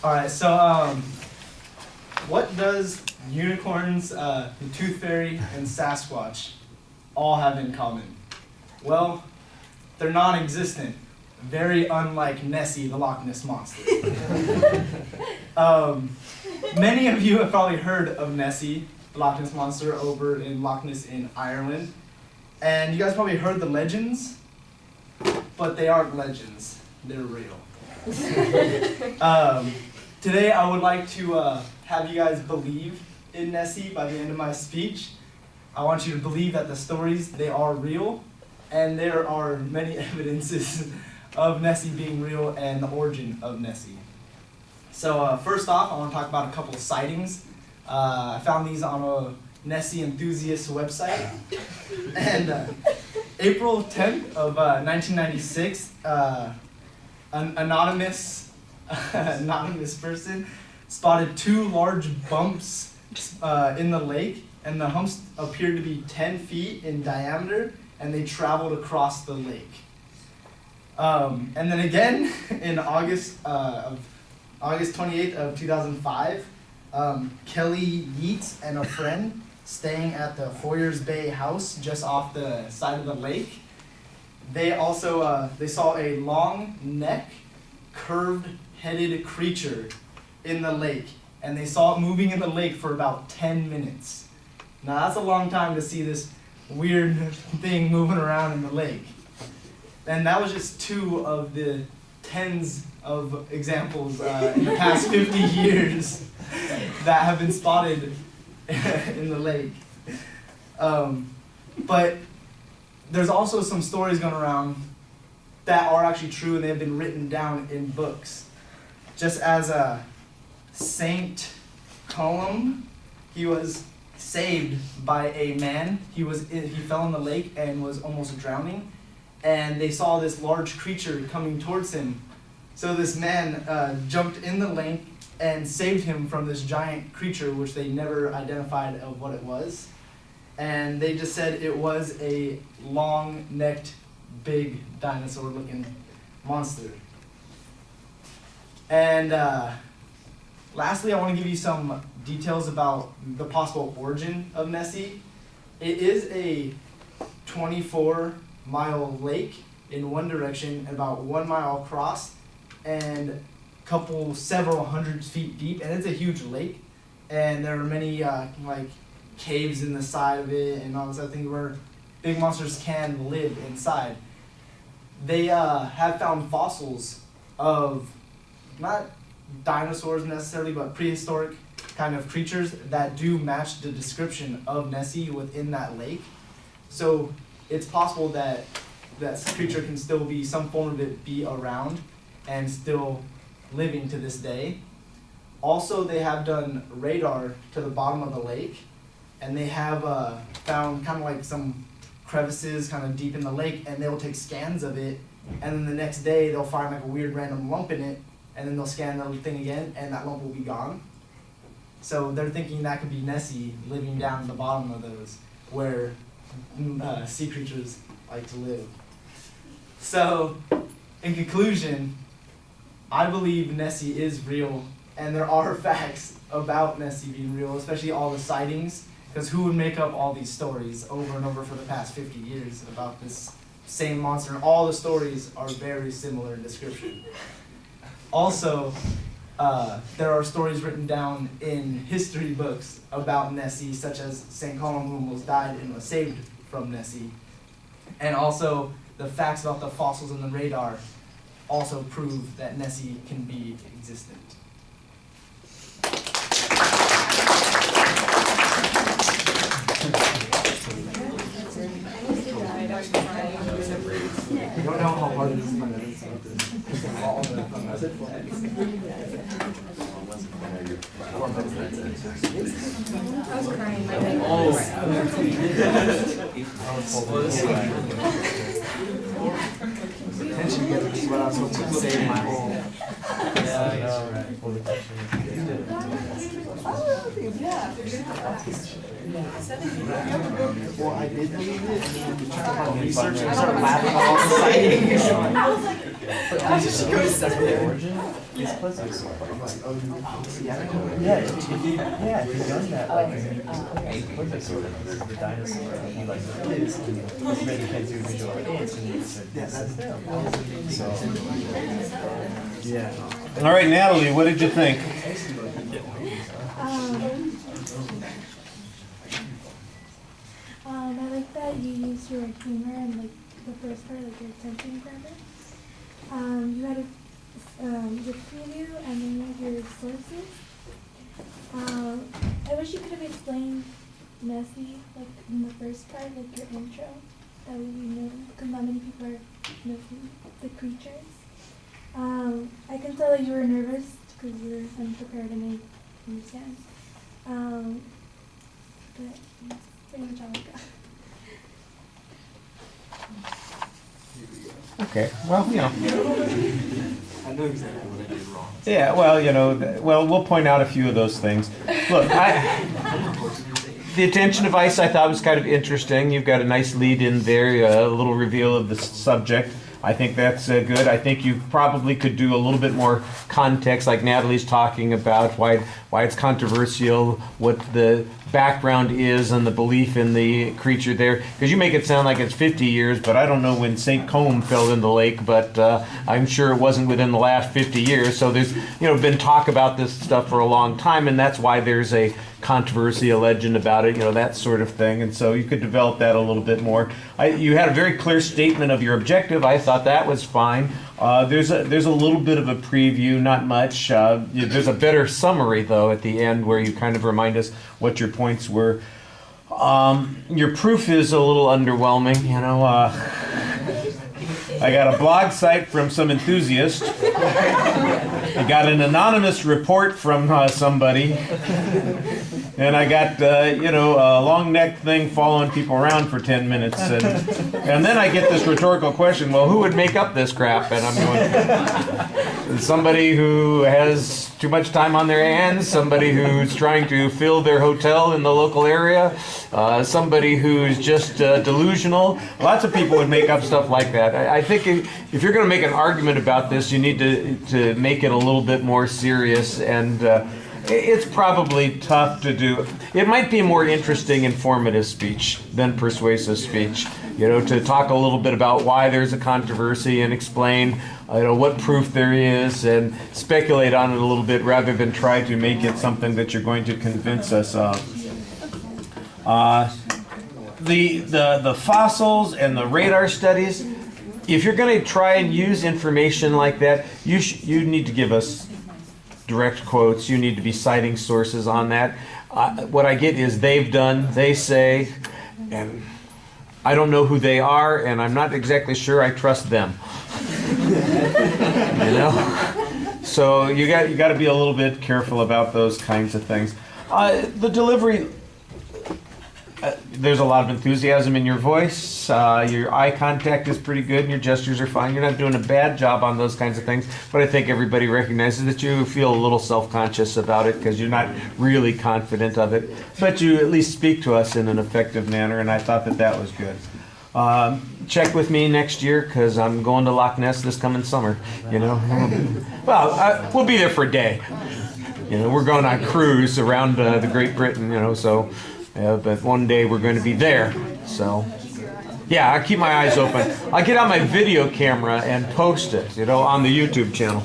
All right, so what does unicorns, the Tooth Fairy, and Sasquatch all have in common? Well, they're non-existent, very unlike Nessie, the Loch Ness Monster. Many of you have probably heard of Nessie, the Loch Ness Monster, over in Loch Ness in Ireland. And you guys probably heard the legends, but they aren't legends, they're real. Today I would like to have you guys believe in Nessie by the end of my speech. I want you to believe that the stories, they are real, and there are many evidences of Nessie being real and the origin of Nessie. So first off, I want to talk about a couple of sightings. I found these on a Nessie enthusiast website. And April 10th of 1996, an anonymous person spotted two large bumps in the lake, and the humps appeared to be 10 feet in diameter, and they traveled across the lake. And then again, in August 28th of 2005, Kelly Yeats and a friend staying at the Foyers Bay house just off the side of the lake. They also they saw a long neck, curved-headed creature in the lake, and they saw it moving in the lake for about 10 minutes. Now that's a long time to see this weird thing moving around in the lake. And that was just two of the tens of examples in the past 50 years that have been spotted in the lake. But there's also some stories going around that are actually true, and they have been written down in books. Just as Saint Column, he was saved by a man. He fell in the lake and was almost drowning, and they saw this large creature coming towards him. So this man jumped in the lake and saved him from this giant creature, which they never identified of what it was. And they just said it was a long-necked, big dinosaur-looking monster. And lastly, I want to give you some details about the possible origin of Nessie. It is a 24-mile lake in one direction, about 1 mile across, and several hundred feet deep, and it's a huge lake. And there are many caves in the side of it and all this other thing where big monsters can live inside. They have found fossils of not dinosaurs necessarily, but prehistoric kind of creatures that do match the description of Nessie within that lake. So it's possible that that creature can still be, some form of it be around and still living to this day. Also, they have done radar to the bottom of the lake, and they have found kind of like some crevices kind of deep in the lake, and they'll take scans of it, and then the next day they'll find like a weird random lump in it, and then they'll scan the thing again, and that lump will be gone. So they're thinking that could be Nessie living down at the bottom of those, where sea creatures like to live. So, in conclusion, I believe Nessie is real, and there are facts about Nessie being real, especially all the sightings, because who would make up all these stories over and over for the past 50 years about this same monster? And all the stories are very similar in description. Also, there are stories written down in history books about Nessie, such as St. Column, who almost died and was saved from Nessie. And also, the facts about the fossils and the radar also prove that Nessie can be existent. I don't know how hard it is to find evidence about this. I was crying. Attention getter is what I was hoping to save my whole. Well, I did believe it, and then we tried to research and started laughing at all the sightings. She goes separate. These quizzes. Yeah, if you've done that, like, quizzes sort of the dinosaur, he like is, and maybe can't do visual aids, and it's them. So, yeah. All right, Natalie, what did you think? I like that you used your humor and like the first part, like your attention grabber. You had the preview and then you had your sources. I wish you could have explained Nessie like in the first part, like your intro. That would be new because not many people are Nessie, the creatures. I can tell that you were nervous because you were unprepared and I understand. But that's pretty much all I got. Okay, well, you know. I know exactly what I did wrong. Yeah, well, you know, we'll point out a few of those things. Look, the attention device I thought was kind of interesting. You've got a nice lead in there, a little reveal of the subject. I think that's good. I think you probably could do a little bit more context, like Natalie's talking about why it's controversial, what the background is and the belief in the creature there. Because you make it sound like it's 50 years, but I don't know when St. Combe fell in the lake, but I'm sure it wasn't within the last 50 years. So there's been talk about this stuff for a long time, and that's why there's a controversy, a legend about it, that sort of thing. And so you could develop that a little bit more. You had a very clear statement of your objective. I thought that was fine. There's a little bit of a preview, not much. There's a better summary, though, at the end where you kind of remind us what your points were. Your proof is a little underwhelming, I got a blog site from some enthusiast. I got an anonymous report from somebody. And I got, a long neck thing following people around for 10 minutes. And then I get this rhetorical question, well, who would make up this crap? And I'm going, somebody who has too much time on their hands, somebody who's trying to fill their hotel in the local area, somebody who's just delusional. Lots of people would make up stuff like that. I think if you're going to make an argument about this, you need to make it a little bit more serious, and it's probably tough to do. It might be more interesting, informative speech than persuasive speech. To talk a little bit about why there's a controversy and explain, what proof there is, and speculate on it a little bit rather than try to make it something that you're going to convince us of. The fossils and the radar studies. If you're going to try and use information like that, you need to give us direct quotes. You need to be citing sources on that. What I get is they've done, they say, and I don't know who they are, and I'm not exactly sure I trust them. So you got to be a little bit careful about those kinds of things. The delivery. There's a lot of enthusiasm in your voice. Your eye contact is pretty good, and your gestures are fine. You're not doing a bad job on those kinds of things, but I think everybody recognizes that you feel a little self-conscious about it because you're not really confident of it. But you at least speak to us in an effective manner, and I thought that was good. Check with me next year because I'm going to Loch Ness this coming summer. Well, we'll be there for a day. We're going on a cruise around the Great Britain. So. But one day we're going to be there, so yeah, I keep my eyes open. I get out my video camera and post it, on the YouTube channel.